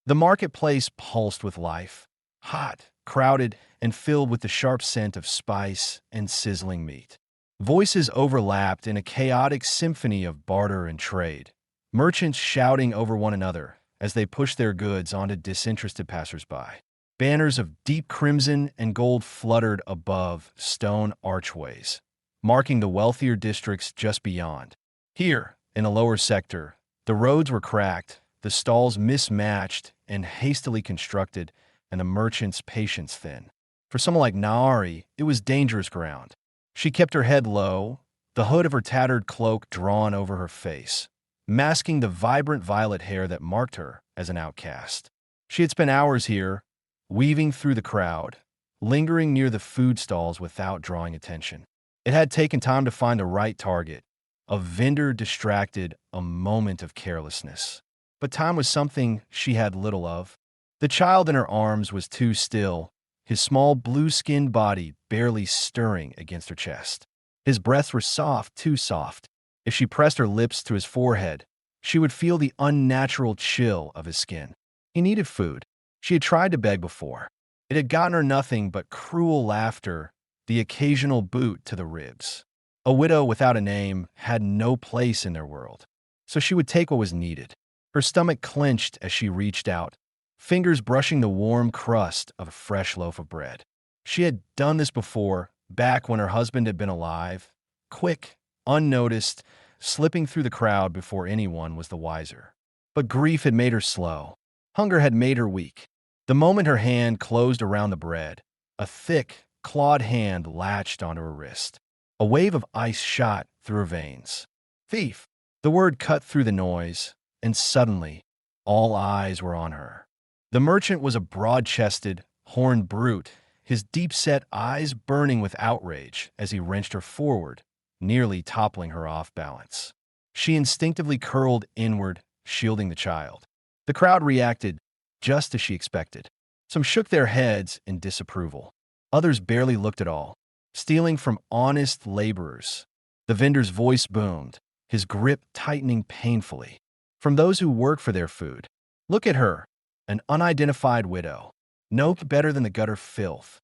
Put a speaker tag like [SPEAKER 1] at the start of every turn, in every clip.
[SPEAKER 1] The marketplace pulsed with life, hot, crowded, and filled with the sharp scent of spice and sizzling meat. Voices overlapped in a chaotic symphony of barter and trade, merchants shouting over one another as they pushed their goods onto disinterested passersby. Banners of deep crimson and gold fluttered above stone archways, marking the wealthier districts just beyond. Here, in a lower sector, the roads were cracked, the stalls mismatched and hastily constructed, and the merchant's patience thin. For someone like Naari, it was dangerous ground. She kept her head low, the hood of her tattered cloak drawn over her face, masking the vibrant violet hair that marked her as an outcast. She had spent hours here, weaving through the crowd, lingering near the food stalls without drawing attention. It had taken time to find the right target, a vendor distracted, a moment of carelessness. But time was something she had little of. The child in her arms was too still, his small blue-skinned body barely stirring against her chest. His breaths were soft, too soft. If she pressed her lips to his forehead, she would feel the unnatural chill of his skin. He needed food. She had tried to beg before. It had gotten her nothing but cruel laughter, the occasional boot to the ribs. A widow without a name had no place in their world, so she would take what was needed. Her stomach clenched as she reached out, fingers brushing the warm crust of a fresh loaf of bread. She had done this before, back when her husband had been alive, quick, unnoticed, slipping through the crowd before anyone was the wiser. But grief had made her slow. Hunger had made her weak. The moment her hand closed around the bread, a thick, clawed hand latched onto her wrist. A wave of ice shot through her veins. Thief! The word cut through the noise, and suddenly, all eyes were on her. The merchant was a broad-chested, horned brute, his deep-set eyes burning with outrage as he wrenched her forward, nearly toppling her off balance. She instinctively curled inward, shielding the child. The crowd reacted just as she expected. Some shook their heads in disapproval. Others barely looked at all, stealing from honest laborers. The vendor's voice boomed, his grip tightening painfully. From those who work for their food. Look at her, an unidentified widow. No better than the gutter filth.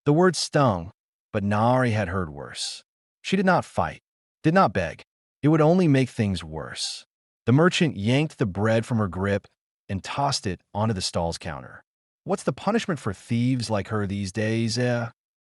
[SPEAKER 1] The word stung, but Naari had heard worse. She did not fight, did not beg. It would only make things worse. The merchant yanked the bread from her grip and tossed it onto the stall's counter. What's the punishment for thieves like her these days, eh?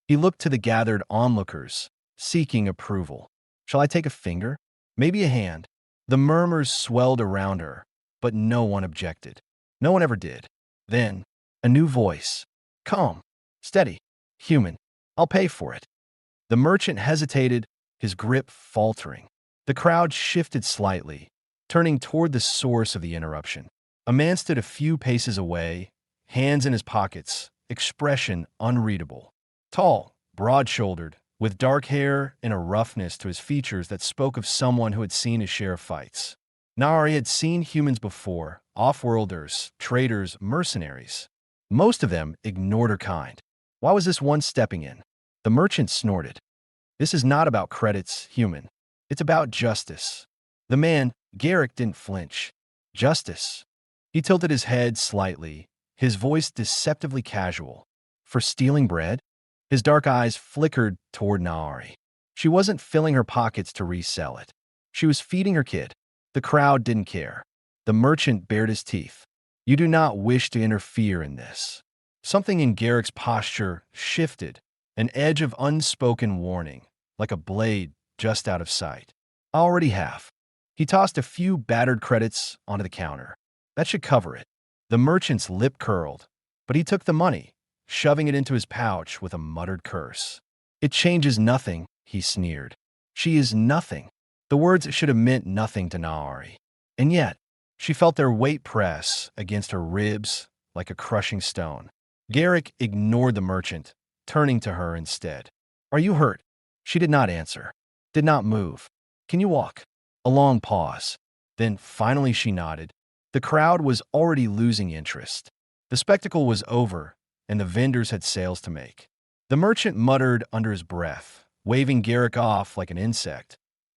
[SPEAKER 1] He looked to the gathered onlookers, seeking approval. Shall I take a finger? Maybe a hand? The murmurs swelled around her, but no one objected. No one ever did. Then, a new voice. Calm, steady, human. I'll pay for it. The merchant hesitated, his grip faltering. The crowd shifted slightly, turning toward the source of the interruption. A man stood a few paces away, hands in his pockets, expression unreadable. Tall, broad-shouldered, with dark hair and a roughness to his features that spoke of someone who had seen his share of fights. Naari had seen humans before, off-worlders, traders, mercenaries. Most of them ignored her kind. Why was this one stepping in? The merchant snorted. This is not about credits, human. It's about justice. The man, Garrick, didn't flinch. Justice. He tilted his head slightly, his voice deceptively casual. For stealing bread? His dark eyes flickered toward Naari. She wasn't filling her pockets to resell it. She was feeding her kid. The crowd didn't care. The merchant bared his teeth. You do not wish to interfere in this. Something in Garrick's posture shifted, an edge of unspoken warning, like a blade just out of sight. I already have. He tossed a few battered credits onto the counter. That should cover it. The merchant's lip curled, but he took the money, shoving it into his pouch with a muttered curse. It changes nothing, he sneered. She is nothing. The words should have meant nothing to Naari. And yet, she felt their weight press against her ribs like a crushing stone. Garrick ignored the merchant, turning to her instead. Are you hurt? She did not answer, did not move. Can you walk? A long pause. Then finally she nodded. The crowd was already losing interest. The spectacle was over, and the vendors had sales to make. The merchant muttered under his breath, waving Garrick off like an insect,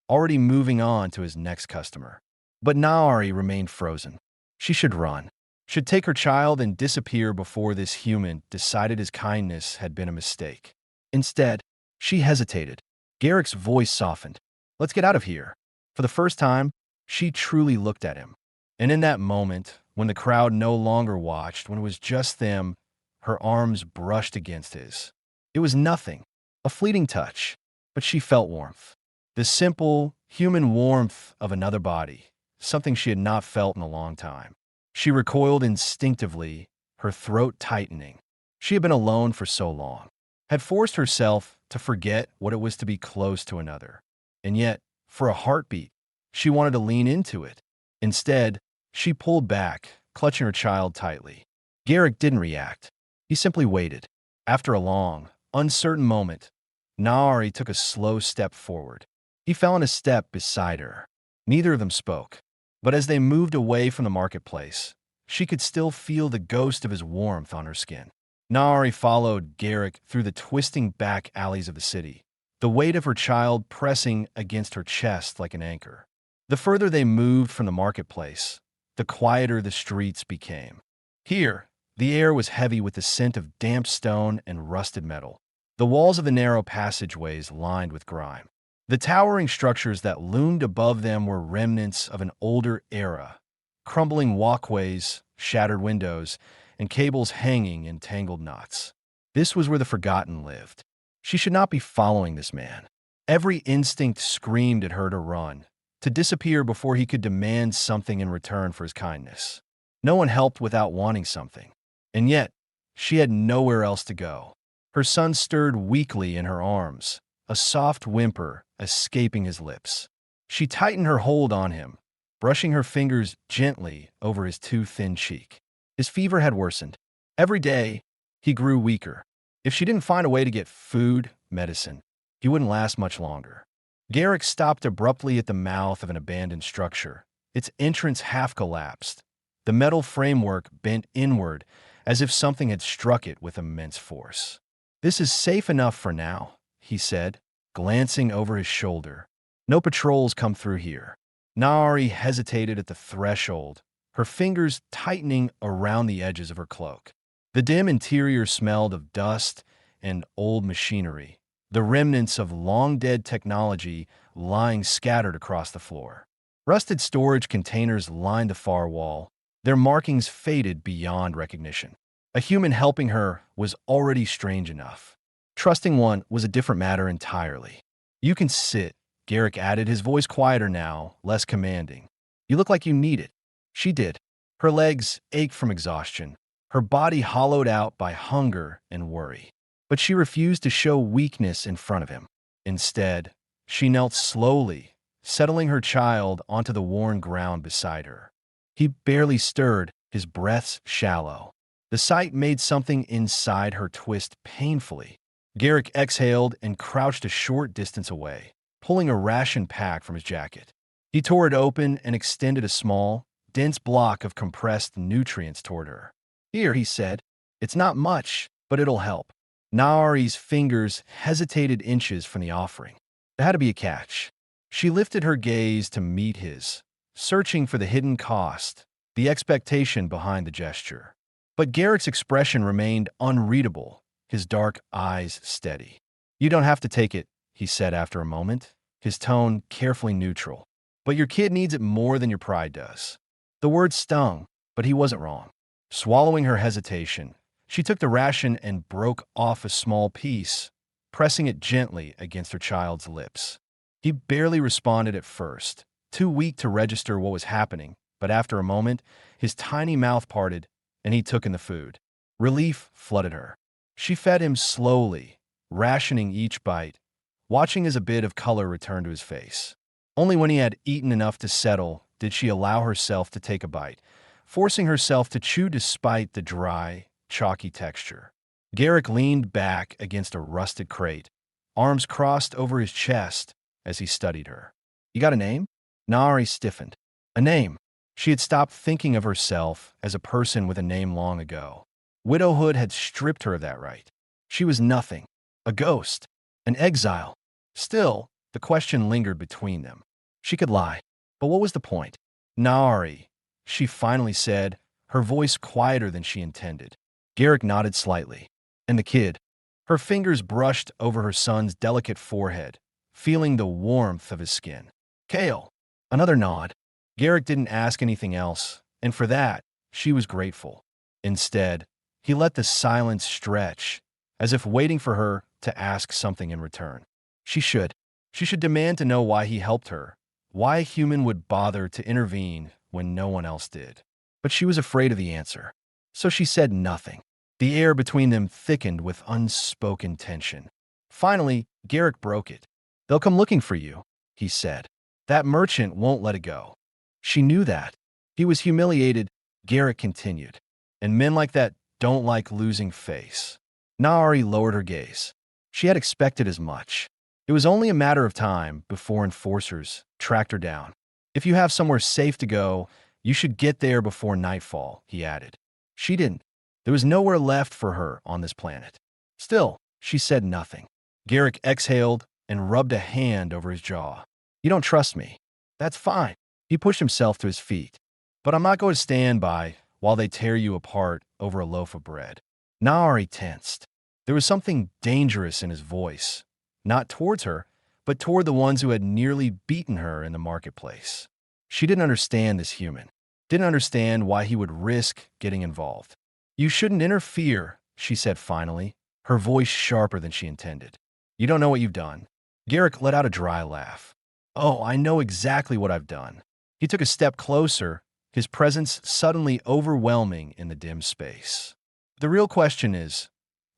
[SPEAKER 1] already moving on to his next customer. But Naari remained frozen. She should run. should take her child and disappear before this human decided his kindness had been a mistake. Instead, she hesitated. Garrick's voice softened. Let's get out of here. For the first time, she truly looked at him. And in that moment, when the crowd no longer watched, when it was just them, her arms brushed against his. It was nothing, a fleeting touch, but she felt warmth. The simple, human warmth of another body, something she had not felt in a long time. She recoiled instinctively, her throat tightening. She had been alone for so long, had forced herself to forget what it was to be close to another. And yet, for a heartbeat, she wanted to lean into it. Instead, she pulled back, clutching her child tightly. Garrick didn't react. He simply waited. After a long, uncertain moment, Naari took a slow step forward. He fell in a step beside her. Neither of them spoke. But as they moved away from the marketplace, she could still feel the ghost of his warmth on her skin. Naari followed Garrick through the twisting back alleys of the city, the weight of her child pressing against her chest like an anchor. The further they moved from the marketplace, the quieter the streets became. Here, the air was heavy with the scent of damp stone and rusted metal. The walls of the narrow passageways lined with grime. The towering structures that loomed above them were remnants of an older era, crumbling walkways, shattered windows, and cables hanging in tangled knots. This was where the forgotten lived. She should not be following this man. Every instinct screamed at her to run, to disappear before he could demand something in return for his kindness. No one helped without wanting something. And yet, she had nowhere else to go. Her son stirred weakly in her arms, a soft whimper escaping his lips. She tightened her hold on him, brushing her fingers gently over his too thin cheek. His fever had worsened. Every day, he grew weaker. If she didn't find a way to get food, medicine, he wouldn't last much longer. Garrick stopped abruptly at the mouth of an abandoned structure. Its entrance half collapsed. The metal framework bent inward as if something had struck it with immense force. This is safe enough for now, he said, glancing over his shoulder. No patrols come through here. Naari hesitated at the threshold, her fingers tightening around the edges of her cloak. The dim interior smelled of dust and old machinery, the remnants of long-dead technology lying scattered across the floor. Rusted storage containers lined the far wall, their markings faded beyond recognition. A human helping her was already strange enough. Trusting one was a different matter entirely. You can sit, Garrick added, his voice quieter now, less commanding. You look like you need it. She did. Her legs ached from exhaustion, her body hollowed out by hunger and worry. But she refused to show weakness in front of him. Instead, she knelt slowly, settling her child onto the worn ground beside her. He barely stirred, his breaths shallow. The sight made something inside her twist painfully. Garrick exhaled and crouched a short distance away, pulling a ration pack from his jacket. He tore it open and extended a small, dense block of compressed nutrients toward her. Here, he said, it's not much, but it'll help. Naari's fingers hesitated inches from the offering. There had to be a catch. She lifted her gaze to meet his, searching for the hidden cost, the expectation behind the gesture. But Garrick's expression remained unreadable, his dark eyes steady. You don't have to take it, he said after a moment, his tone carefully neutral. But your kid needs it more than your pride does. The word stung, but he wasn't wrong. Swallowing her hesitation, she took the ration and broke off a small piece, pressing it gently against her child's lips. He barely responded at first, too weak to register what was happening, but after a moment, his tiny mouth parted, and he took in the food. Relief flooded her. She fed him slowly, rationing each bite, watching as a bit of color returned to his face. Only when he had eaten enough to settle did she allow herself to take a bite, forcing herself to chew despite the dry, chalky texture. Garrick leaned back against a rusted crate, arms crossed over his chest as he studied her. You got a name? Naari stiffened. A name. She had stopped thinking of herself as a person with a name long ago. Widowhood had stripped her of that right. She was nothing. A ghost. An exile. Still, the question lingered between them. She could lie. But what was the point? Naari, she finally said, her voice quieter than she intended. Garrick nodded slightly. And the kid? Her fingers brushed over her son's delicate forehead, feeling the warmth of his skin. Kale. Another nod. Garrick didn't ask anything else, and for that, she was grateful. Instead, he let the silence stretch, as if waiting for her to ask something in return. She should. She should demand to know why he helped her, why a human would bother to intervene when no one else did. But she was afraid of the answer, so she said nothing. The air between them thickened with unspoken tension. Finally, Garrick broke it. "They'll come looking for you," he said. "That merchant won't let it go." She knew that. He was humiliated, Garrick continued. And men like that don't like losing face. Nari lowered her gaze. She had expected as much. It was only a matter of time before enforcers tracked her down. "If you have somewhere safe to go, you should get there before nightfall," he added. She didn't. There was nowhere left for her on this planet. Still, she said nothing. Garrick exhaled and rubbed a hand over his jaw. "You don't trust me. That's fine." He pushed himself to his feet. "But I'm not going to stand by while they tear you apart over a loaf of bread." Nari tensed. There was something dangerous in his voice, not towards her, but toward the ones who had nearly beaten her in the marketplace. She didn't understand this human, didn't understand why he would risk getting involved. "You shouldn't interfere," she said finally, her voice sharper than she intended. "You don't know what you've done." Garrick let out a dry laugh. "Oh, I know exactly what I've done." He took a step closer, his presence suddenly overwhelming in the dim space. "The real question is,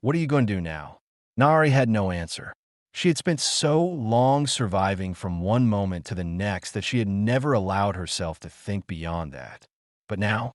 [SPEAKER 1] what are you going to do now?" Nari had no answer. She had spent so long surviving from one moment to the next that she had never allowed herself to think beyond that. But now,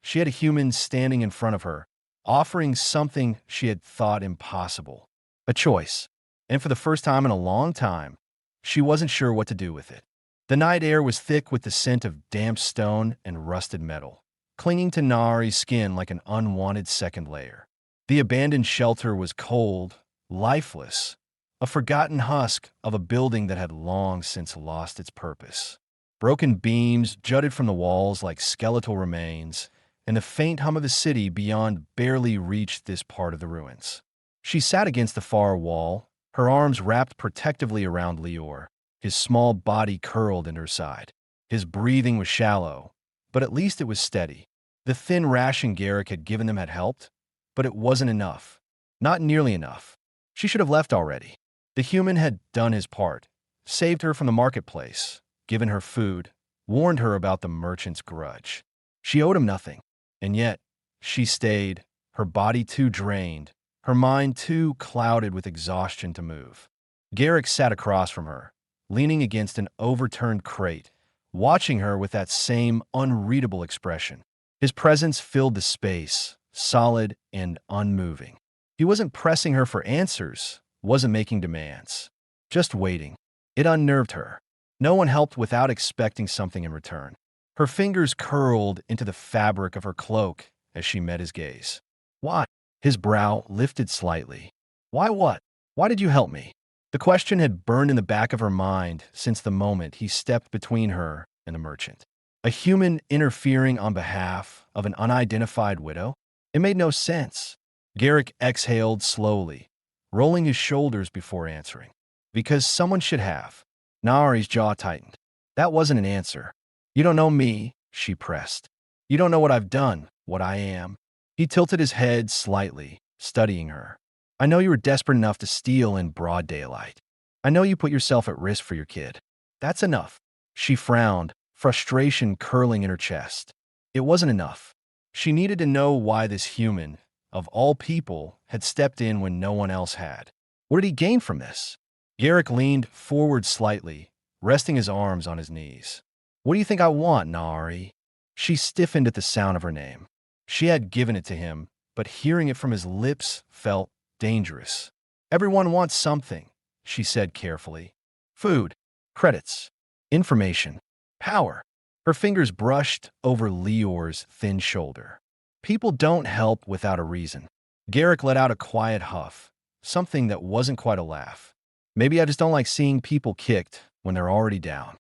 [SPEAKER 1] she had a human standing in front of her, offering something she had thought impossible. A choice. And for the first time in a long time, she wasn't sure what to do with it. The night air was thick with the scent of damp stone and rusted metal, clinging to Nari's skin like an unwanted second layer. The abandoned shelter was cold, lifeless, a forgotten husk of a building that had long since lost its purpose. Broken beams jutted from the walls like skeletal remains, and the faint hum of the city beyond barely reached this part of the ruins. She sat against the far wall, her arms wrapped protectively around Lior, his small body curled into her side. His breathing was shallow, but at least it was steady. The thin ration Garrick had given them had helped, but it wasn't enough. Not nearly enough. She should have left already. The human had done his part, saved her from the marketplace, given her food, warned her about the merchant's grudge. She owed him nothing, and yet she stayed, her body too drained, her mind too clouded with exhaustion to move. Garrick sat across from her, leaning against an overturned crate, watching her with that same unreadable expression. His presence filled the space, solid and unmoving. He wasn't pressing her for answers, wasn't making demands, just waiting. It unnerved her. No one helped without expecting something in return. Her fingers curled into the fabric of her cloak as she met his gaze. "Why?" His brow lifted slightly. "Why what? Why did you help me?" The question had burned in the back of her mind since the moment he stepped between her and the merchant. A human interfering on behalf of an unidentified widow? It made no sense. Garrick exhaled slowly, rolling his shoulders before answering. "Because someone should have." Nari's jaw tightened. That wasn't an answer. "You don't know me," she pressed. "You don't know what I've done, what I am." He tilted his head slightly, studying her. "I know you were desperate enough to steal in broad daylight. I know you put yourself at risk for your kid. That's enough." She frowned, frustration curling in her chest. It wasn't enough. She needed to know why this human, of all people, had stepped in when no one else had. What did he gain from this? Garrick leaned forward slightly, resting his arms on his knees. "What do you think I want, Nari?" She stiffened at the sound of her name. She had given it to him, but hearing it from his lips felt dangerous. "Everyone wants something," she said carefully. "Food, credits, information, power." Her fingers brushed over Lior's thin shoulder. "People don't help without a reason." Garrick let out a quiet huff, something that wasn't quite a laugh. "Maybe I just don't like seeing people kicked when they're already down."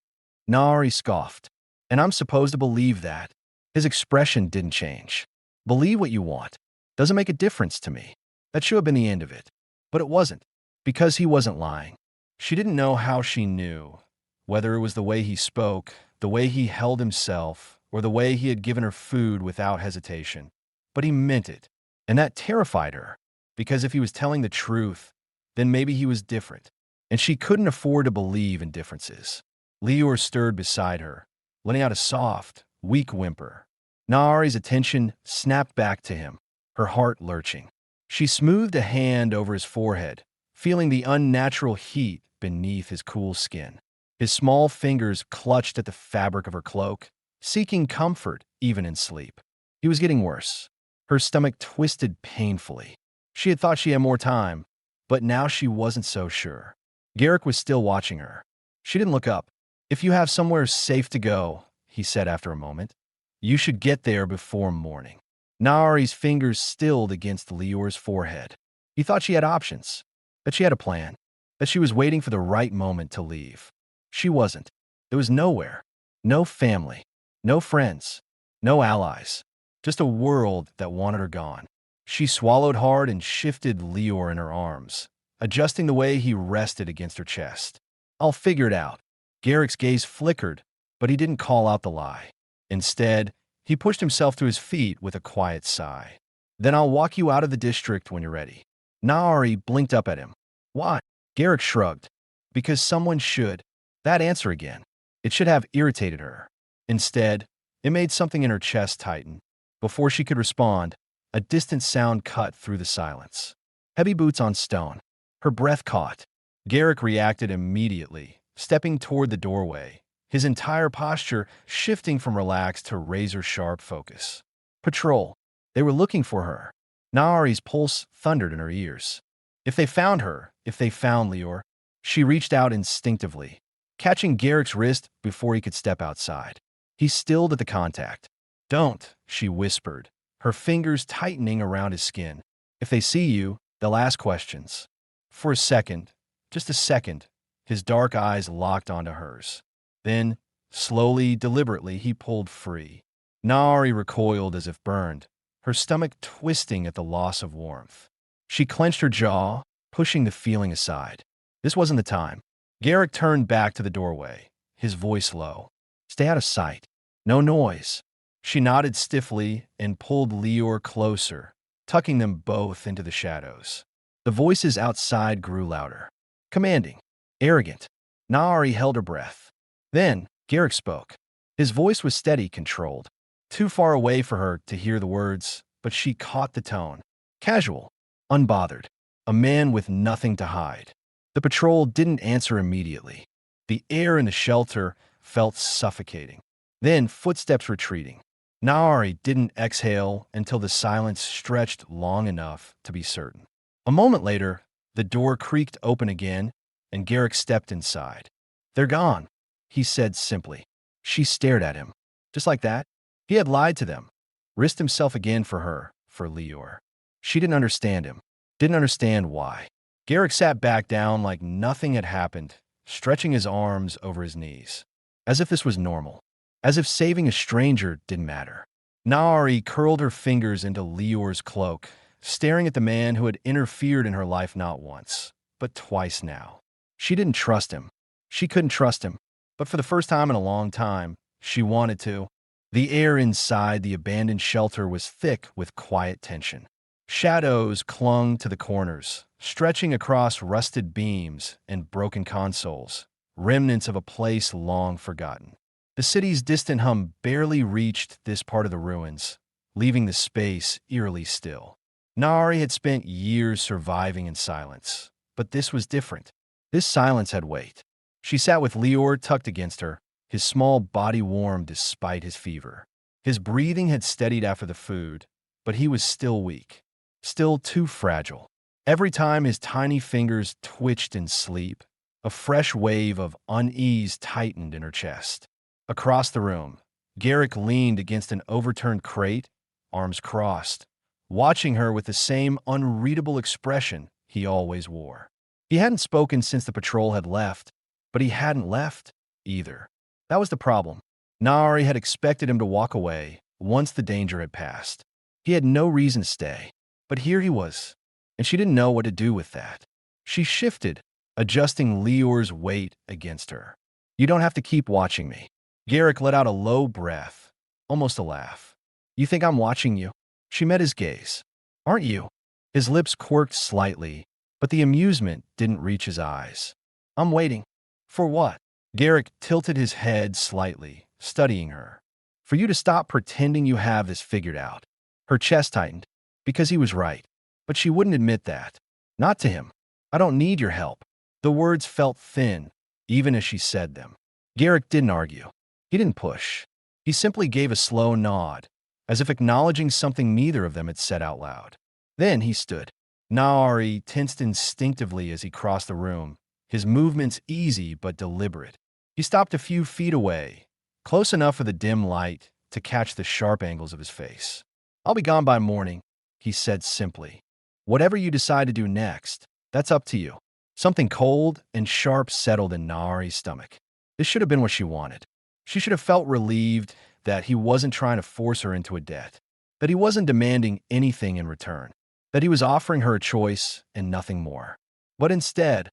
[SPEAKER 1] Nari scoffed. "And I'm supposed to believe that?" His expression didn't change. Believe what you want. Doesn't make a difference to me. That should have been the end of it. But it wasn't, because he wasn't lying. She didn't know how she knew, whether it was the way he spoke, the way he held himself, or the way he had given her food without hesitation. But he meant it, and that terrified her, because if he was telling the truth, then maybe he was different, and she couldn't afford to believe in differences. Lior stirred beside her, letting out a soft, weak whimper. Nahari's attention snapped back to him, her heart lurching. She smoothed a hand over his forehead, feeling the unnatural heat beneath his cool skin. His small fingers clutched at the fabric of her cloak, seeking comfort even in sleep. He was getting worse. Her stomach twisted painfully. She had thought she had more time, but now she wasn't so sure. Garrick was still watching her. She didn't look up. "If you have somewhere safe to go," he said after a moment, "you should get there before morning." Nahari's fingers stilled against Lior's forehead. He thought she had options, that she had a plan, that she was waiting for the right moment to leave. She wasn't. There was nowhere. No family. No friends. No allies. Just a world that wanted her gone. She swallowed hard and shifted Lior in her arms, adjusting the way he rested against her chest. "I'll figure it out." Garrick's gaze flickered, but he didn't call out the lie. Instead, he pushed himself to his feet with a quiet sigh. "Then I'll walk you out of the district when you're ready." Nahari blinked up at him. "Why?" Garrick shrugged. "Because someone should." That answer again. It should have irritated her. Instead, it made something in her chest tighten. Before she could respond, a distant sound cut through the silence. Heavy boots on stone. Her breath caught. Garrick reacted immediately, stepping toward the doorway, his entire posture shifting from relaxed to razor-sharp focus. Patrol. They were looking for her. Nahari's pulse thundered in her ears. If they found her, if they found Lior, she reached out instinctively, catching Garrick's wrist before he could step outside. He stilled at the contact. "Don't," she whispered, her fingers tightening around his skin. "If they see you, they'll ask questions." For a second, just a second, his dark eyes locked onto hers. Then, slowly, deliberately, he pulled free. Nahari recoiled as if burned, her stomach twisting at the loss of warmth. She clenched her jaw, pushing the feeling aside. This wasn't the time. Garrick turned back to the doorway, his voice low. "Stay out of sight. No noise." She nodded stiffly and pulled Lior closer, tucking them both into the shadows. The voices outside grew louder, commanding, arrogant. Nahari held her breath. Then, Garrick spoke. His voice was steady, controlled. Too far away for her to hear the words, but she caught the tone. Casual, unbothered, a man with nothing to hide. The patrol didn't answer immediately. The air in the shelter felt suffocating. Then, footsteps retreating. Nahari didn't exhale until the silence stretched long enough to be certain. A moment later, the door creaked open again, and Garrick stepped inside. "They're gone," he said simply. She stared at him. Just like that, he had lied to them, risked himself again for her, for Lior. She didn't understand him, didn't understand why. Garrick sat back down like nothing had happened, stretching his arms over his knees, as if this was normal, as if saving a stranger didn't matter. Nahari curled her fingers into Lior's cloak, staring at the man who had interfered in her life not once, but twice now. She didn't trust him. She couldn't trust him, but for the first time in a long time, she wanted to. The air inside the abandoned shelter was thick with quiet tension. Shadows clung to the corners, stretching across rusted beams and broken consoles, remnants of a place long forgotten. The city's distant hum barely reached this part of the ruins, leaving the space eerily still. Nahari had spent years surviving in silence, but this was different. This silence had weight. She sat with Lior tucked against her, his small body warm despite his fever. His breathing had steadied after the food, but he was still weak, still too fragile. Every time his tiny fingers twitched in sleep, a fresh wave of unease tightened in her chest. Across the room, Garrick leaned against an overturned crate, arms crossed, watching her with the same unreadable expression he always wore. He hadn't spoken since the patrol had left, but he hadn't left either. That was the problem. Nahari had expected him to walk away, once the danger had passed. He had no reason to stay, but here he was, and she didn't know what to do with that. She shifted, adjusting Lior's weight against her. You don't have to keep watching me. Garrick let out a low breath, almost a laugh. You think I'm watching you? She met his gaze. Aren't you? His lips quirked slightly, but the amusement didn't reach his eyes. I'm waiting. For what? Garrick tilted his head slightly, studying her. For you to stop pretending you have this figured out. Her chest tightened, because he was right. But she wouldn't admit that. Not to him. I don't need your help. The words felt thin, even as she said them. Garrick didn't argue. He didn't push. He simply gave a slow nod, as if acknowledging something neither of them had said out loud. Then he stood. Naari tensed instinctively as he crossed the room, his movements easy but deliberate. He stopped a few feet away, close enough for the dim light to catch the sharp angles of his face. I'll be gone by morning, he said simply. Whatever you decide to do next, that's up to you. Something cold and sharp settled in Naari's stomach. This should have been what she wanted. She should have felt relieved that he wasn't trying to force her into a debt, that he wasn't demanding anything in return, that he was offering her a choice and nothing more. But instead,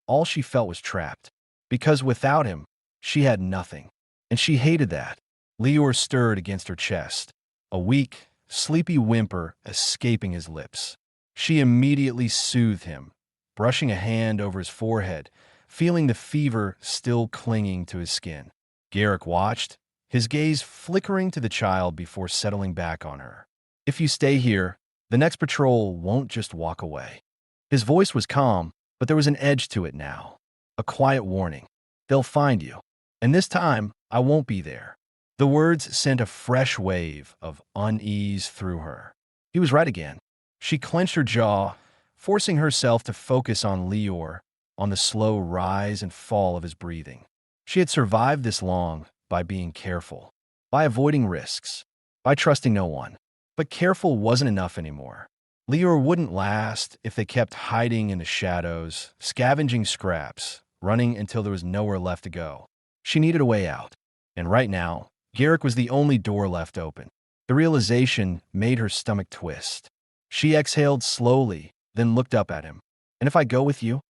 [SPEAKER 1] all she felt was trapped, because without him, she had nothing, and she hated that. Lior stirred against her chest, a weak, sleepy whimper escaping his lips. She immediately soothed him, brushing a hand over his forehead, feeling the fever still clinging to his skin. Garrick watched, his gaze flickering to the child before settling back on her. If you stay here, the next patrol won't just walk away. His voice was calm, but there was an edge to it now. A quiet warning. They'll find you. And this time, I won't be there. The words sent a fresh wave of unease through her. He was right again. She clenched her jaw, forcing herself to focus on Lior, on the slow rise and fall of his breathing. She had survived this long by being careful, by avoiding risks, by trusting no one. But careful wasn't enough anymore. Lior wouldn't last if they kept hiding in the shadows, scavenging scraps, running until there was nowhere left to go. She needed a way out. And right now, Garrick was the only door left open. The realization made her stomach twist. She exhaled slowly, then looked up at him. And if I go with you?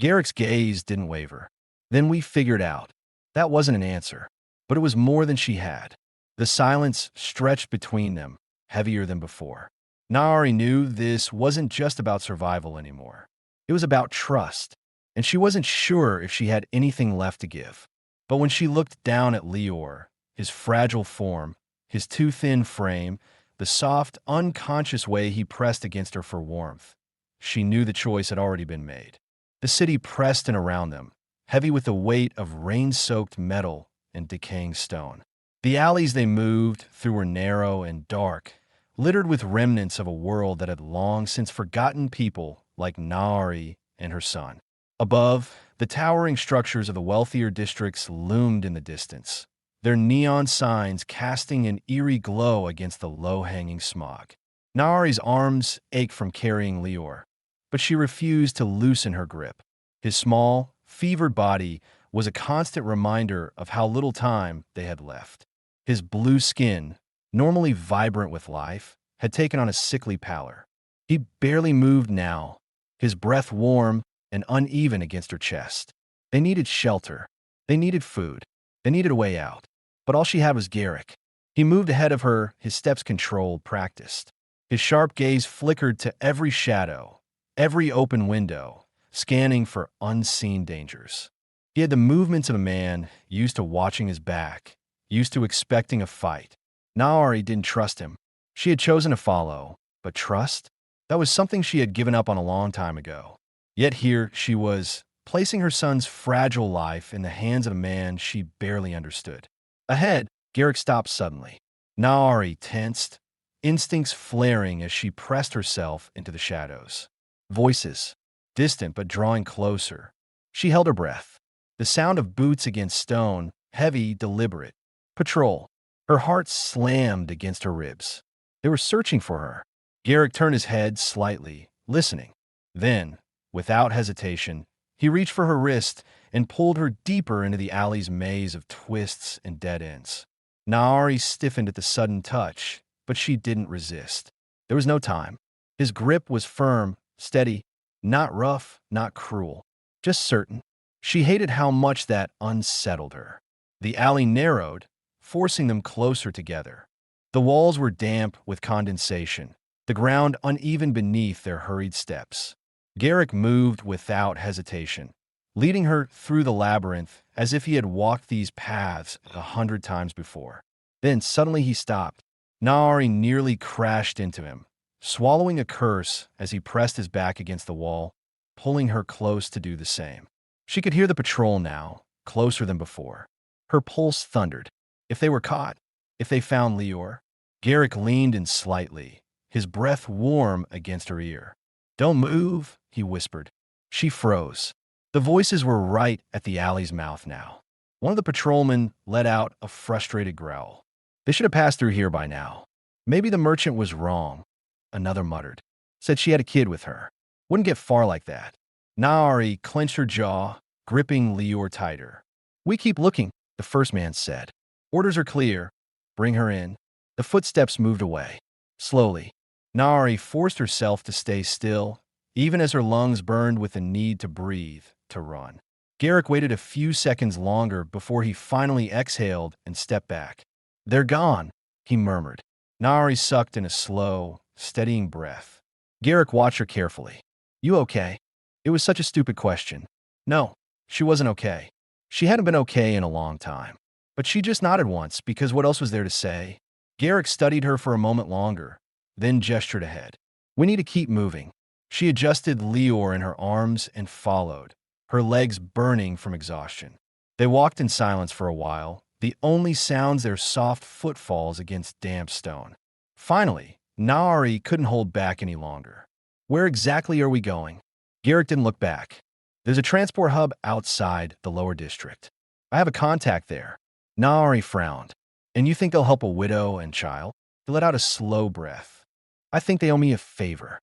[SPEAKER 1] Garrick's gaze didn't waver. Then we figured out. That wasn't an answer, but it was more than she had. The silence stretched between them, heavier than before. Naari knew this wasn't just about survival anymore. It was about trust, and she wasn't sure if she had anything left to give. But when she looked down at Lior, his fragile form, his too thin frame, the soft, unconscious way he pressed against her for warmth, she knew the choice had already been made. The city pressed in around them, heavy with the weight of rain-soaked metal and decaying stone. The alleys they moved through were narrow and dark, littered with remnants of a world that had long since forgotten people like Naari and her son. Above, the towering structures of the wealthier districts loomed in the distance, their neon signs casting an eerie glow against the low-hanging smog. Naari's arms ached from carrying Lior, but she refused to loosen her grip. His small, fevered body was a constant reminder of how little time they had left. His blue skin, normally vibrant with life, had taken on a sickly pallor. He barely moved now, his breath warm and uneven against her chest. They needed shelter. They needed food. They needed a way out. But all she had was Garrick. He moved ahead of her, his steps controlled, practiced. His sharp gaze flickered to every shadow, every open window, scanning for unseen dangers. He had the movements of a man used to watching his back, used to expecting a fight. Naari didn't trust him. She had chosen to follow, but trust? That was something she had given up on a long time ago. Yet here she was, placing her son's fragile life in the hands of a man she barely understood. Ahead, Garrick stopped suddenly. Naari tensed, instincts flaring as she pressed herself into the shadows. Voices, distant but drawing closer. She held her breath. The sound of boots against stone, heavy, deliberate. Patrol. Her heart slammed against her ribs. They were searching for her. Garrick turned his head slightly, listening. Then, without hesitation, he reached for her wrist and pulled her deeper into the alley's maze of twists and dead ends. Naari stiffened at the sudden touch, but she didn't resist. There was no time. His grip was firm, steady, not rough, not cruel, just certain. She hated how much that unsettled her. The alley narrowed, forcing them closer together. The walls were damp with condensation, the ground uneven beneath their hurried steps. Garrick moved without hesitation, leading her through the labyrinth as if he had walked these paths 100 times before. Then suddenly he stopped. Naari nearly crashed into him, swallowing a curse as he pressed his back against the wall, pulling her close to do the same. She could hear the patrol now, closer than before. Her pulse thundered. If they were caught, if they found Leor. Garrick leaned in slightly, his breath warm against her ear. "Don't move," he whispered. She froze. The voices were right at the alley's mouth now. One of the patrolmen let out a frustrated growl. "They should have passed through here by now. Maybe the merchant was wrong," another muttered. "Said she had a kid with her. Wouldn't get far like that." Naari clenched her jaw, gripping Leor tighter. "We keep looking," the first man said. "Orders are clear. Bring her in." The footsteps moved away. Slowly, Naari forced herself to stay still, even as her lungs burned with the need to breathe, to run. Garrick waited a few seconds longer before he finally exhaled and stepped back. "They're gone," he murmured. Naari sucked in a slow, steadying breath. Garrick watched her carefully. "You okay?" It was such a stupid question. No, she wasn't okay. She hadn't been okay in a long time. But she just nodded once, because what else was there to say? Garrick studied her for a moment longer, then gestured ahead. "We need to keep moving." She adjusted Leor in her arms and followed, her legs burning from exhaustion. They walked in silence for a while, the only sounds their soft footfalls against damp stone. Finally, Naari couldn't hold back any longer. "Where exactly are we going?" Garrick didn't look back. "There's a transport hub outside the lower district. I have a contact there." Naari frowned. "And you think they'll help a widow and child?" He let out a slow breath. "I think they owe me a favor."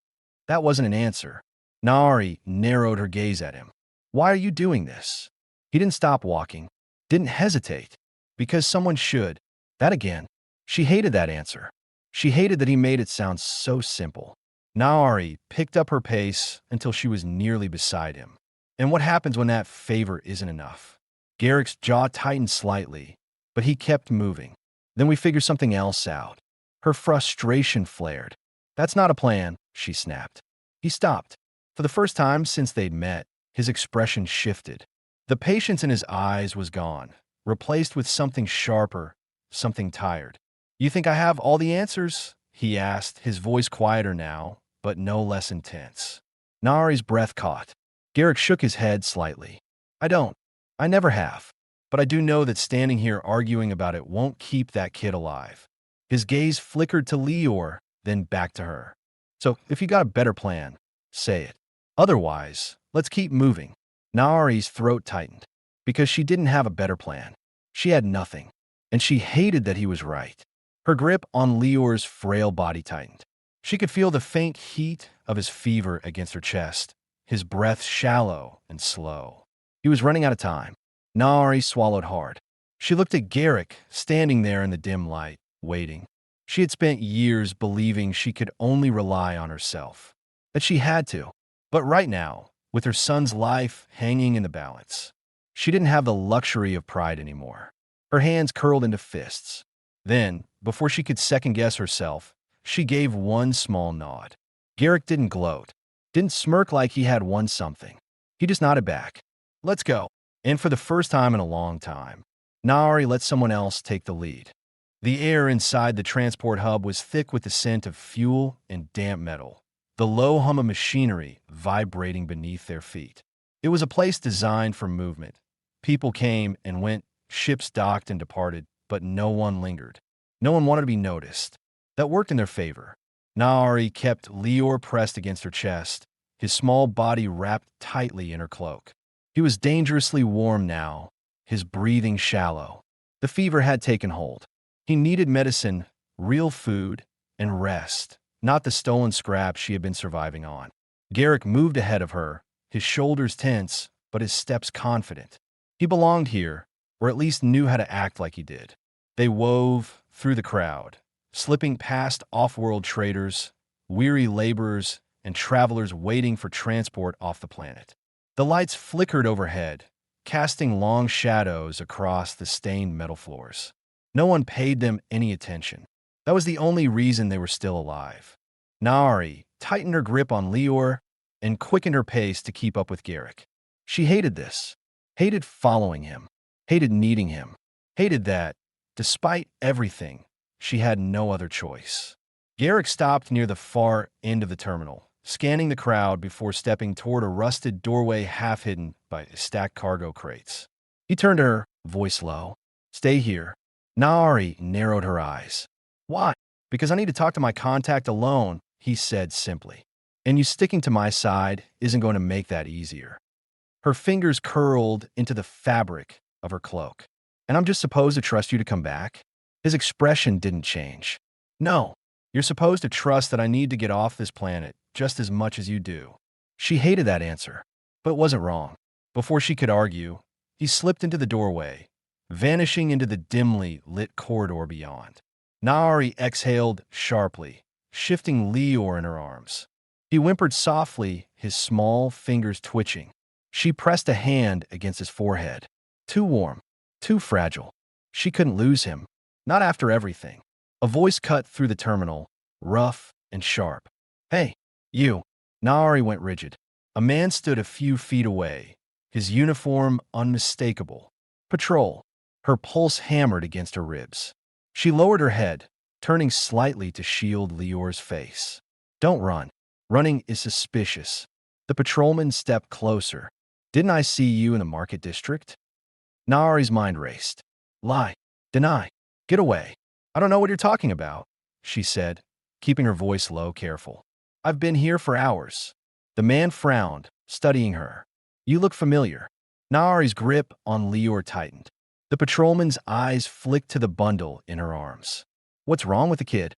[SPEAKER 1] That wasn't an answer. Naari narrowed her gaze at him. "Why are you doing this?" He didn't stop walking, didn't hesitate. "Because someone should." That again. She hated that answer. She hated that he made it sound so simple. Naari picked up her pace until she was nearly beside him. And what happens when that favor isn't enough? Garrick's jaw tightened slightly, but he kept moving. "Then we figure something else out." Her frustration flared. "That's not a plan," she snapped. He stopped. For the first time since they'd met, his expression shifted. The patience in his eyes was gone, replaced with something sharper, something tired. "You think I have all the answers?" he asked, his voice quieter now, but no less intense. Naari's breath caught. Garrick shook his head slightly. "I don't. I never have. But I do know that standing here arguing about it won't keep that kid alive." His gaze flickered to Leor, then back to her. "So, if you got a better plan, say it. Otherwise, let's keep moving." Naari's throat tightened. Because she didn't have a better plan. She had nothing. And she hated that he was right. Her grip on Leor's frail body tightened. She could feel the faint heat of his fever against her chest, his breath shallow and slow. He was running out of time. Naari swallowed hard. She looked at Garrick, standing there in the dim light, waiting. She had spent years believing she could only rely on herself, that she had to. But right now, with her son's life hanging in the balance, she didn't have the luxury of pride anymore. Her hands curled into fists. Then, before she could second-guess herself, she gave one small nod. Garrick didn't gloat, didn't smirk like he had won something. He just nodded back. "Let's go." And for the first time in a long time, Naari let someone else take the lead. The air inside the transport hub was thick with the scent of fuel and damp metal, the low hum of machinery vibrating beneath their feet. It was a place designed for movement. People came and went, ships docked and departed, but no one lingered. No one wanted to be noticed. That worked in their favor. Naari kept Leor pressed against her chest, his small body wrapped tightly in her cloak. He was dangerously warm now, his breathing shallow. The fever had taken hold. He needed medicine, real food, and rest, not the stolen scraps she had been surviving on. Garrick moved ahead of her, his shoulders tense, but his steps confident. He belonged here, or at least knew how to act like he did. They wove through the crowd, slipping past off-world traders, weary laborers, and travelers waiting for transport off the planet. The lights flickered overhead, casting long shadows across the stained metal floors. No one paid them any attention. That was the only reason they were still alive. Nari tightened her grip on Lior and quickened her pace to keep up with Garrick. She hated this, hated following him, hated needing him, hated that, despite everything, she had no other choice. Garrick stopped near the far end of the terminal, scanning the crowd before stepping toward a rusted doorway half hidden by stacked cargo crates. He turned to her, voice low. "Stay here." Nari narrowed her eyes. "Why?" "Because I need to talk to my contact alone," he said simply. "And you sticking to my side isn't going to make that easier." Her fingers curled into the fabric of her cloak. "And I'm just supposed to trust you to come back?" His expression didn't change. "No, you're supposed to trust that I need to get off this planet just as much as you do." She hated that answer, but it wasn't wrong. Before she could argue, he slipped into the doorway, vanishing into the dimly lit corridor beyond. Nari exhaled sharply, shifting Lior in her arms. He whimpered softly, his small fingers twitching. She pressed a hand against his forehead. Too warm, too fragile. She couldn't lose him, not after everything. A voice cut through the terminal, rough and sharp. "Hey, you." Nari went rigid. A man stood a few feet away, his uniform unmistakable. "Patrol." Her pulse hammered against her ribs. She lowered her head, turning slightly to shield Lior's face. "Don't run. Running is suspicious." The patrolman stepped closer. "Didn't I see you in the market district?" Nari's mind raced. "Lie. Deny. Get away." "I don't know what you're talking about," she said, keeping her voice low, careful. "I've been here for hours." The man frowned, studying her. "You look familiar." Nari's grip on Lior tightened. The patrolman's eyes flicked to the bundle in her arms. "What's wrong with the kid?"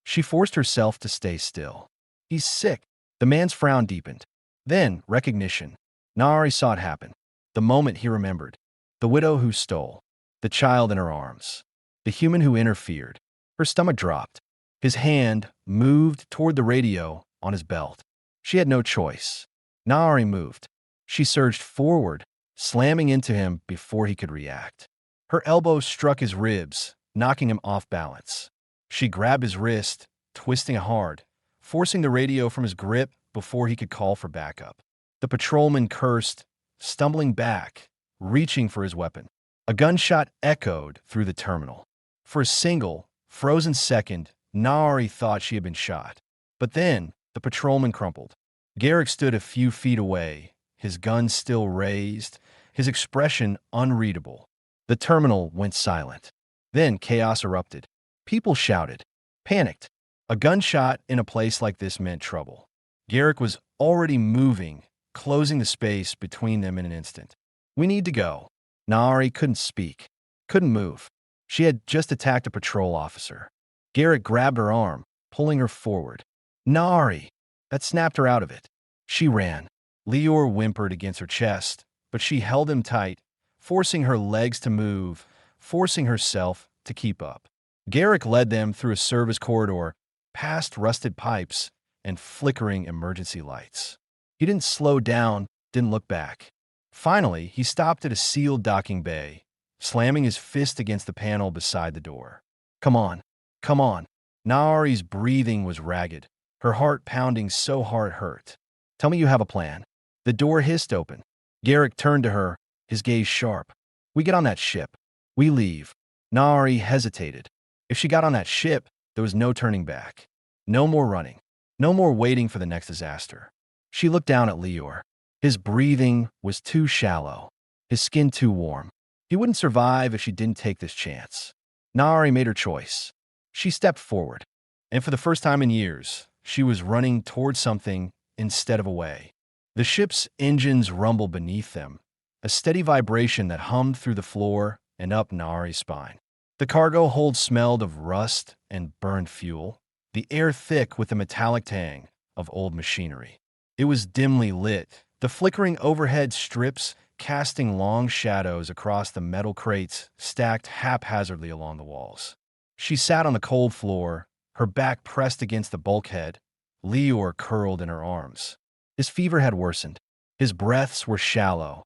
[SPEAKER 1] She forced herself to stay still. "He's sick." The man's frown deepened. Then, recognition. Nari saw it happen. The moment he remembered. The widow who stole. The child in her arms. The human who interfered. Her stomach dropped. His hand moved toward the radio on his belt. She had no choice. Nari moved. She surged forward, slamming into him before he could react. Her elbow struck his ribs, knocking him off balance. She grabbed his wrist, twisting it hard, forcing the radio from his grip before he could call for backup. The patrolman cursed, stumbling back, reaching for his weapon. A gunshot echoed through the terminal. For a single, frozen second, Nari thought she had been shot. But then, the patrolman crumpled. Garrick stood a few feet away, his gun still raised, his expression unreadable. The terminal went silent. Then chaos erupted. People shouted, panicked. A gunshot in a place like this meant trouble. Garrick was already moving, closing the space between them in an instant. "We need to go." Nari couldn't speak, couldn't move. She had just attacked a patrol officer. Garrick grabbed her arm, pulling her forward. "Nari!" That snapped her out of it. She ran. Lior whimpered against her chest, but she held him tight, forcing her legs to move, forcing herself to keep up. Garrick led them through a service corridor, past rusted pipes and flickering emergency lights. He didn't slow down, didn't look back. Finally, he stopped at a sealed docking bay, slamming his fist against the panel beside the door. "Come on, come on." Nari's breathing was ragged, her heart pounding so hard it hurt. "Tell me you have a plan." The door hissed open. Garrick turned to her, his gaze sharp. "We get on that ship. We leave." Nari hesitated. If she got on that ship, there was no turning back. No more running. No more waiting for the next disaster. She looked down at Lior. His breathing was too shallow, his skin too warm. He wouldn't survive if she didn't take this chance. Nari made her choice. She stepped forward, and for the first time in years, she was running toward something instead of away. The ship's engines rumbled beneath them, a steady vibration that hummed through the floor and up Nari's spine. The cargo hold smelled of rust and burned fuel, the air thick with the metallic tang of old machinery. It was dimly lit, the flickering overhead strips casting long shadows across the metal crates stacked haphazardly along the walls. She sat on the cold floor, her back pressed against the bulkhead, Leor curled in her arms. His fever had worsened. His breaths were shallow,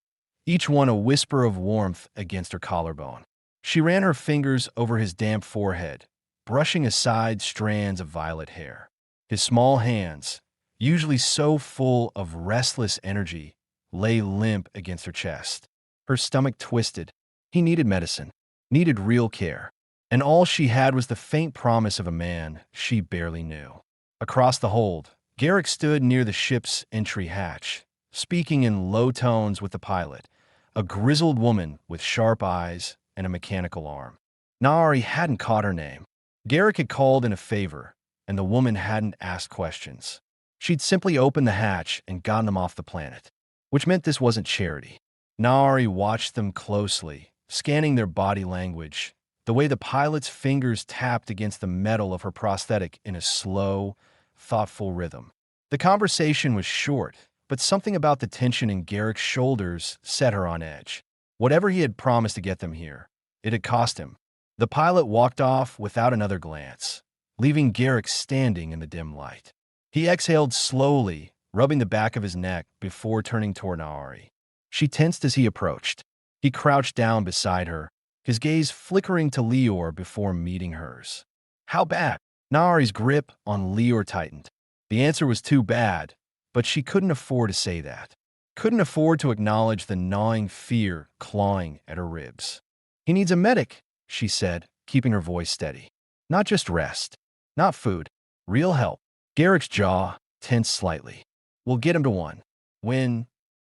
[SPEAKER 1] each one a whisper of warmth against her collarbone. She ran her fingers over his damp forehead, brushing aside strands of violet hair. His small hands, usually so full of restless energy, lay limp against her chest. Her stomach twisted. He needed medicine, needed real care. And all she had was the faint promise of a man she barely knew. Across the hold, Garrick stood near the ship's entry hatch, speaking in low tones with the pilot, a grizzled woman with sharp eyes and a mechanical arm. Naari hadn't caught her name. Garrick had called in a favor, and the woman hadn't asked questions. She'd simply opened the hatch and gotten them off the planet, which meant this wasn't charity. Naari watched them closely, scanning their body language, the way the pilot's fingers tapped against the metal of her prosthetic in a slow, thoughtful rhythm. The conversation was short, but something about the tension in Garrick's shoulders set her on edge. Whatever he had promised to get them here, it had cost him. The pilot walked off without another glance, leaving Garrick standing in the dim light. He exhaled slowly, rubbing the back of his neck before turning toward Naari. She tensed as he approached. He crouched down beside her, his gaze flickering to Leor before meeting hers. How bad? Naari's grip on Leor tightened. The answer was too bad, but she couldn't afford to say that. Couldn't afford to acknowledge the gnawing fear clawing at her ribs. He needs a medic, she said, keeping her voice steady. Not just rest. Not food. Real help. Garrick's jaw tensed slightly. We'll get him to one. When?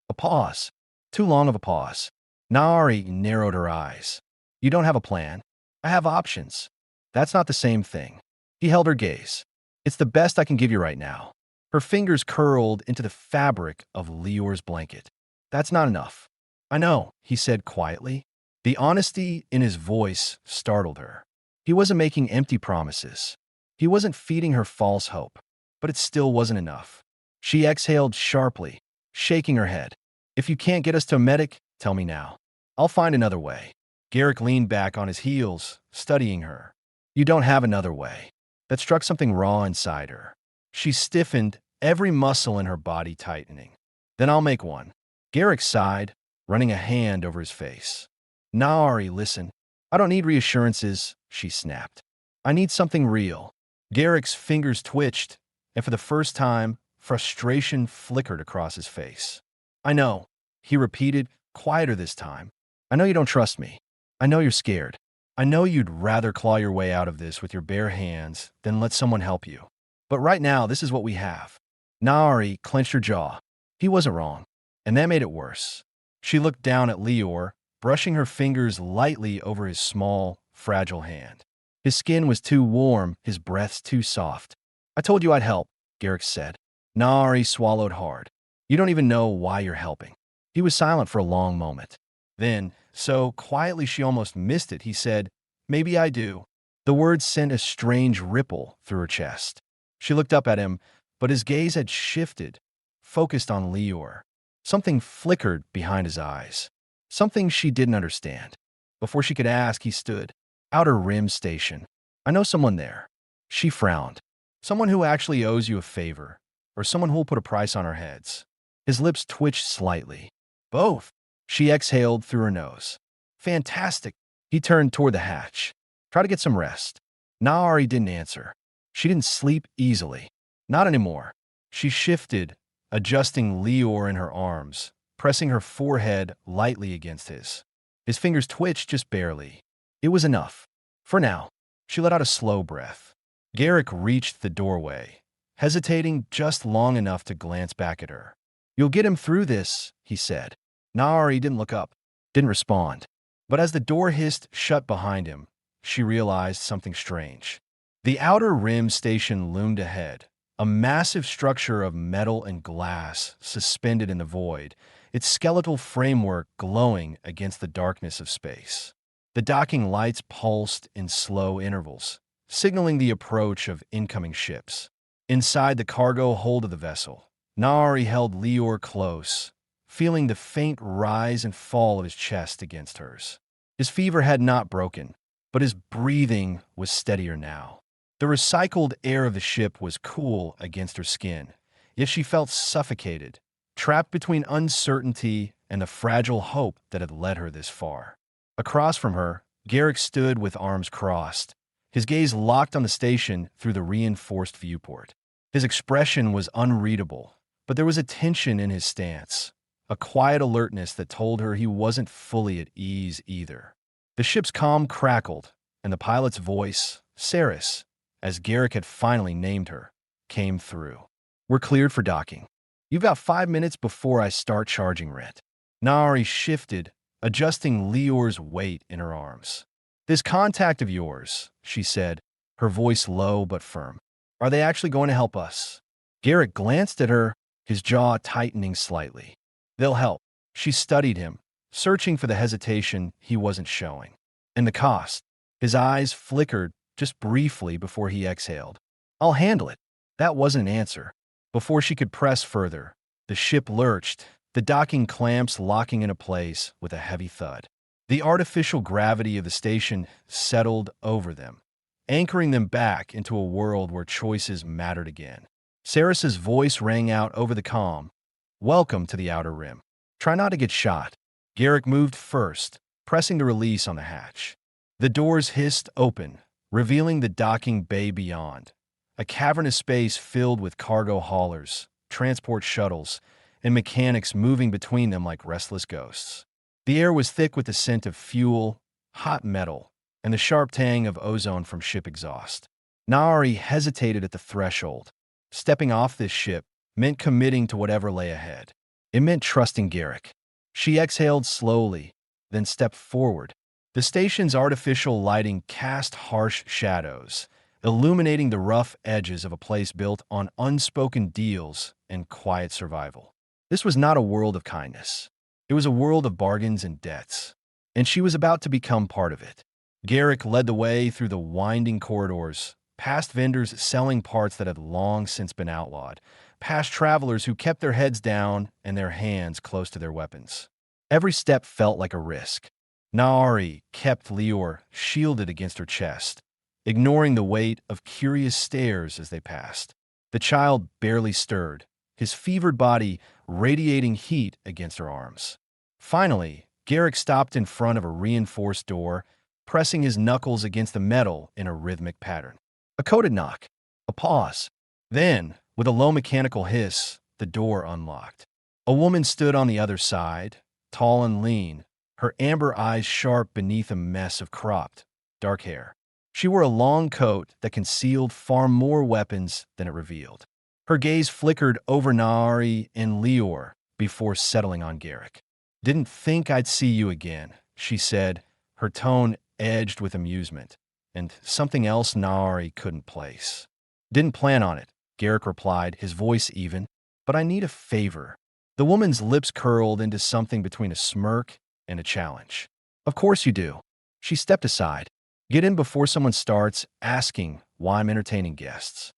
[SPEAKER 1] A pause. Too long of a pause. Naari narrowed her eyes. You don't have a plan. I have options. That's not the same thing. He held her gaze. It's the best I can give you right now. Her fingers curled into the fabric of Leor's blanket. That's not enough. I know, he said quietly. The honesty in his voice startled her. He wasn't making empty promises. He wasn't feeding her false hope, but it still wasn't enough. She exhaled sharply, shaking her head. If you can't get us to a medic, tell me now. I'll find another way. Garrick leaned back on his heels, studying her. You don't have another way. That struck something raw inside her. She stiffened, every muscle in her body tightening. Then I'll make one. Garrick sighed, running a hand over his face. Naari, listen. I don't need reassurances, she snapped. I need something real. Garrick's fingers twitched, and for the first time, frustration flickered across his face. I know, he repeated, quieter this time. I know you don't trust me. I know you're scared. I know you'd rather claw your way out of this with your bare hands than let someone help you. But right now, this is what we have. Naari clenched her jaw. He wasn't wrong, and that made it worse. She looked down at Leor, brushing her fingers lightly over his small, fragile hand. His skin was too warm, his breaths too soft. I told you I'd help, Garrick said. Naari swallowed hard. You don't even know why you're helping. He was silent for a long moment. Then, so quietly she almost missed it, he said, Maybe I do. The words sent a strange ripple through her chest. She looked up at him, but his gaze had shifted, focused on Leor. Something flickered behind his eyes. Something she didn't understand. Before she could ask, he stood. Outer Rim Station. I know someone there. She frowned. Someone who actually owes you a favor, or someone who will put a price on our heads. His lips twitched slightly. Both. She exhaled through her nose. Fantastic. He turned toward the hatch. Try to get some rest. Naari didn't answer. She didn't sleep easily. Not anymore. She shifted, adjusting Leor in her arms, pressing her forehead lightly against his. His fingers twitched just barely. It was enough. For now. She let out a slow breath. Garrick reached the doorway, hesitating just long enough to glance back at her. You'll get him through this, he said. Naari didn't look up, didn't respond. But as the door hissed shut behind him, she realized something strange. The Outer Rim Station loomed ahead, a massive structure of metal and glass suspended in the void, its skeletal framework glowing against the darkness of space. The docking lights pulsed in slow intervals, signaling the approach of incoming ships. Inside the cargo hold of the vessel, Naari held Leor close, feeling the faint rise and fall of his chest against hers. His fever had not broken, but his breathing was steadier now. The recycled air of the ship was cool against her skin, yet she felt suffocated, trapped between uncertainty and the fragile hope that had led her this far. Across from her, Garrick stood with arms crossed, his gaze locked on the station through the reinforced viewport. His expression was unreadable, but there was a tension in his stance, a quiet alertness that told her he wasn't fully at ease either. The ship's comm crackled, and the pilot's voice, Saris, as Garrick had finally named her, came through. "We're cleared for docking. You've got 5 minutes before I start charging rent." Nari shifted, adjusting Lior's weight in her arms. "This contact of yours," she said, her voice low but firm. "Are they actually going to help us?" Garrick glanced at her, his jaw tightening slightly. "They'll help." She studied him, searching for the hesitation he wasn't showing. "And the cost?" His eyes flickered just briefly before he exhaled. "I'll handle it." That wasn't an answer. Before she could press further, the ship lurched, the docking clamps locking into place with a heavy thud. The artificial gravity of the station settled over them, anchoring them back into a world where choices mattered again. Saris's voice rang out over the comm. "Welcome to the Outer Rim. Try not to get shot." Garrick moved first, pressing the release on the hatch. The doors hissed open, revealing the docking bay beyond, a cavernous space filled with cargo haulers, transport shuttles, and mechanics moving between them like restless ghosts. The air was thick with the scent of fuel, hot metal, and the sharp tang of ozone from ship exhaust. Nari hesitated at the threshold. Stepping off this ship meant committing to whatever lay ahead. It meant trusting Garrick. She exhaled slowly, then stepped forward. The station's artificial lighting cast harsh shadows, illuminating the rough edges of a place built on unspoken deals and quiet survival. This was not a world of kindness. It was a world of bargains and debts, and she was about to become part of it. Garrick led the way through the winding corridors, past vendors selling parts that had long since been outlawed, past travelers who kept their heads down and their hands close to their weapons. Every step felt like a risk. Naari kept Lior shielded against her chest, ignoring the weight of curious stares as they passed. The child barely stirred, his fevered body radiating heat against her arms. Finally, Garrick stopped in front of a reinforced door, pressing his knuckles against the metal in a rhythmic pattern. A coded knock. A pause. Then, with a low mechanical hiss, the door unlocked. A woman stood on the other side, tall and lean, her amber eyes sharp beneath a mess of cropped, dark hair. She wore a long coat that concealed far more weapons than it revealed. Her gaze flickered over Naari and Lior before settling on Garrick. "Didn't think I'd see you again," she said, her tone edged with amusement, and something else Naari couldn't place. "Didn't plan on it," Garrick replied, his voice even, "but I need a favor." The woman's lips curled into something between a smirk and a challenge. "Of course you do." She stepped aside. "Get in before someone starts asking why I'm entertaining guests."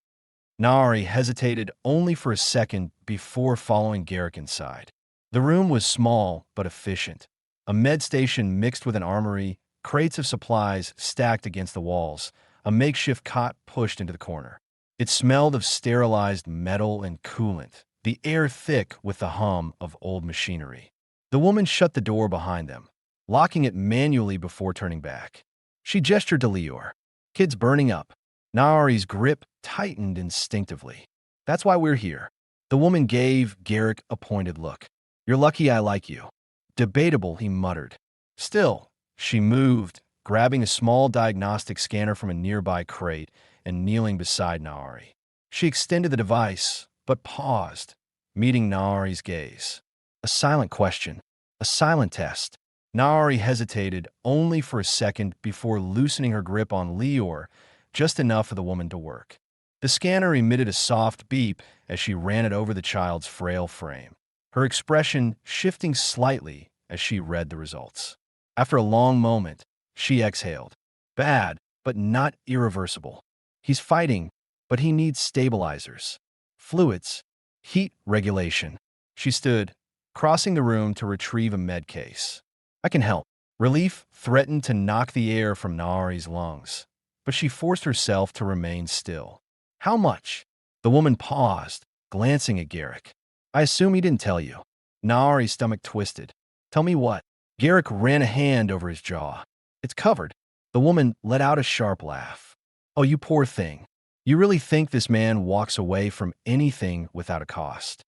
[SPEAKER 1] Naari hesitated only for a second before following Garrick inside. The room was small but efficient. A med station mixed with an armory, crates of supplies stacked against the walls, a makeshift cot pushed into the corner. It smelled of sterilized metal and coolant, the air thick with the hum of old machinery. The woman shut the door behind them, locking it manually before turning back. She gestured to Lior. "Kid's burning up." Naari's grip tightened instinctively. "That's why we're here." The woman gave Garrick a pointed look. "You're lucky I like you." "Debatable," he muttered. Still, she moved, grabbing a small diagnostic scanner from a nearby crate and kneeling beside Naari. She extended the device, but paused, meeting Naari's gaze. A silent question, a silent test. Naari hesitated only for a second before loosening her grip on Lior, just enough for the woman to work. The scanner emitted a soft beep as she ran it over the child's frail frame, her expression shifting slightly as she read the results. After a long moment, she exhaled. "Bad, but not irreversible. He's fighting, but he needs stabilizers, fluids, heat regulation." She stood, crossing the room to retrieve a med case. I can help. Relief threatened to knock the air from Naari's lungs, but she forced herself to remain still. How much? The woman paused, glancing at Garrick. I assume he didn't tell you. Naari's stomach twisted. Tell me what? Garrick ran a hand over his jaw. It's covered. The woman let out a sharp laugh. Oh, you poor thing. You really think this man walks away from anything without a cost?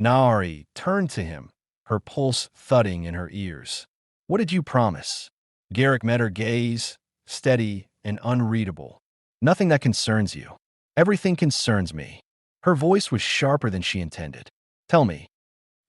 [SPEAKER 1] Naari turned to him, her pulse thudding in her ears. What did you promise? Garrick met her gaze, steady and unreadable. Nothing that concerns you. Everything concerns me. Her voice was sharper than she intended. Tell me.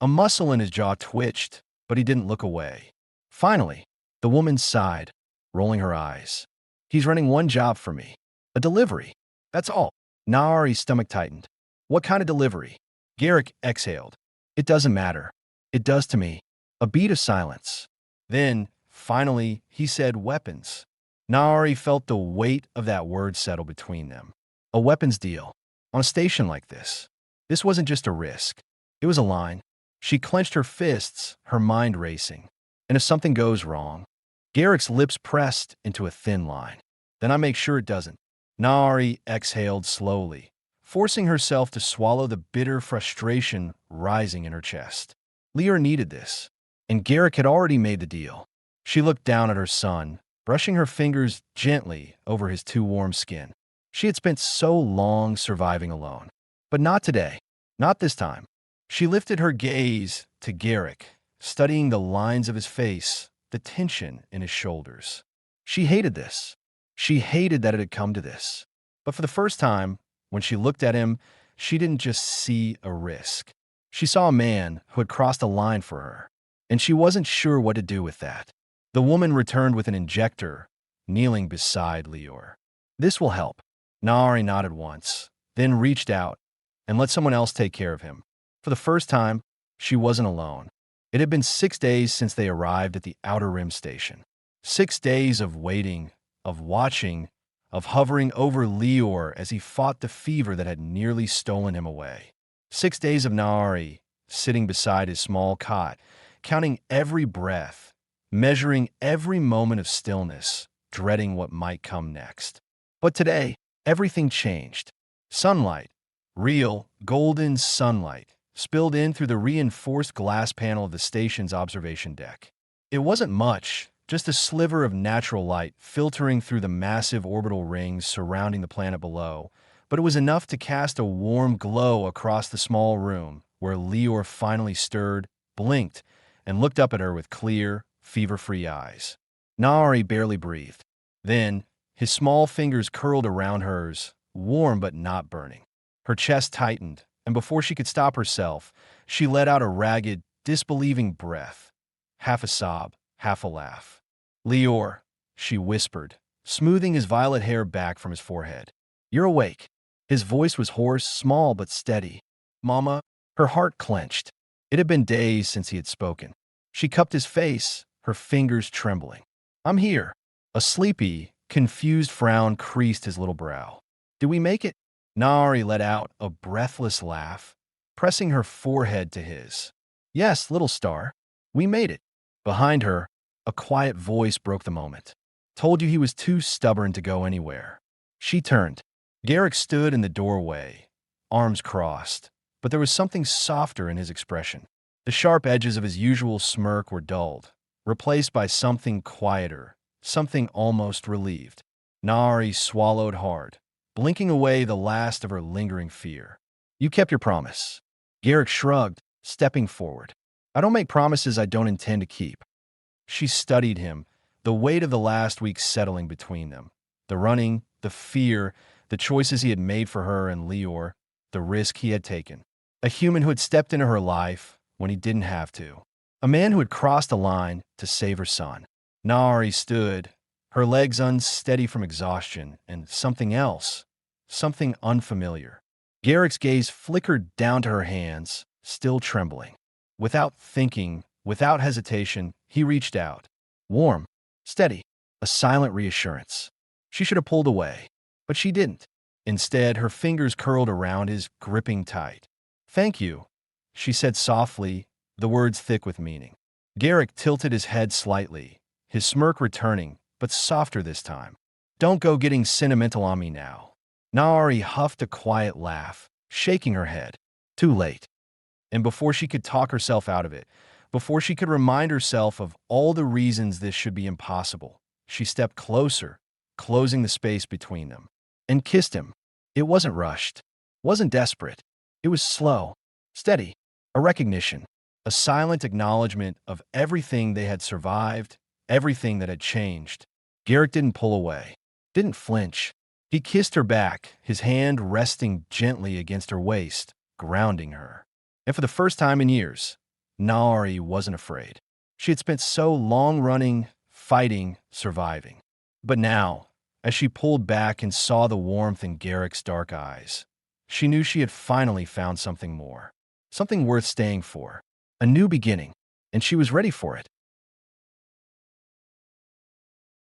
[SPEAKER 1] A muscle in his jaw twitched, but he didn't look away. Finally, the woman sighed, rolling her eyes. He's running one job for me. A delivery. That's all. Naari's stomach tightened. What kind of delivery? Garrick exhaled. It doesn't matter. It does to me. A beat of silence. Then, finally, he said weapons. Naari felt the weight of that word settle between them. A weapons deal. On a station like this. This wasn't just a risk. It was a line. She clenched her fists, her mind racing. And if something goes wrong, Garrick's lips pressed into a thin line. Then I make sure it doesn't. Naari exhaled slowly, forcing herself to swallow the bitter frustration rising in her chest. Lear needed this, and Garrick had already made the deal. She looked down at her son, brushing her fingers gently over his too warm skin. She had spent so long surviving alone. But not today. Not this time. She lifted her gaze to Garrick, studying the lines of his face, the tension in his shoulders. She hated this. She hated that it had come to this. But for the first time, when she looked at him, she didn't just see a risk. She saw a man who had crossed a line for her, and she wasn't sure what to do with that. The woman returned with an injector, kneeling beside Leor. This will help. Naari nodded once, then reached out and let someone else take care of him. For the first time, she wasn't alone. It had been 6 days since they arrived at the Outer Rim station. 6 days of waiting, of watching, of hovering over Leor as he fought the fever that had nearly stolen him away. 6 days of Naari, sitting beside his small cot, counting every breath, measuring every moment of stillness, dreading what might come next. But today, everything changed. Sunlight, real, golden sunlight, spilled in through the reinforced glass panel of the station's observation deck. It wasn't much, just a sliver of natural light filtering through the massive orbital rings surrounding the planet below, but it was enough to cast a warm glow across the small room where Leor finally stirred, blinked, and looked up at her with clear, fever-free eyes. Naari barely breathed. Then, his small fingers curled around hers, warm but not burning. Her chest tightened, and before she could stop herself, she let out a ragged, disbelieving breath, half a sob, half a laugh. Leor, she whispered, smoothing his violet hair back from his forehead. You're awake. His voice was hoarse, small but steady. Mama, her heart clenched. It had been days since he had spoken. She cupped his face, her fingers trembling. I'm here. A sleepy, confused frown creased his little brow. Did we make it? Naari let out a breathless laugh, pressing her forehead to his. Yes, little star. We made it. Behind her, a quiet voice broke the moment. Told you he was too stubborn to go anywhere. She turned. Garrick stood in the doorway, arms crossed, but there was something softer in his expression. The sharp edges of his usual smirk were dulled, replaced by something quieter, something almost relieved. Naari swallowed hard, blinking away the last of her lingering fear. You kept your promise. Garrick shrugged, stepping forward. I don't make promises I don't intend to keep. She studied him, the weight of the last week settling between them. The running, the fear, the choices he had made for her and Leor, the risk he had taken. A human who had stepped into her life when he didn't have to. A man who had crossed a line to save her son. Naari stood, her legs unsteady from exhaustion, and something else, something unfamiliar. Garrick's gaze flickered down to her hands, still trembling. Without thinking, without hesitation, he reached out. Warm, steady, a silent reassurance. She should have pulled away, but she didn't. Instead, her fingers curled around his, gripping tight. Thank you, she said softly, the words thick with meaning. Garrick tilted his head slightly, his smirk returning, but softer this time. Don't go getting sentimental on me now. Naari huffed a quiet laugh, shaking her head. Too late. And before she could talk herself out of it, before she could remind herself of all the reasons this should be impossible, she stepped closer, closing the space between them, and kissed him. It wasn't rushed, wasn't desperate. It was slow, steady, a recognition, a silent acknowledgement of everything they had survived, everything that had changed. Garrick didn't pull away, didn't flinch. He kissed her back, his hand resting gently against her waist, grounding her. And for the first time in years, Naari wasn't afraid. She had spent so long running, fighting, surviving. But now, as she pulled back and saw the warmth in Garrick's dark eyes, she knew she had finally found something more, something worth staying for, a new beginning, and she was ready for it.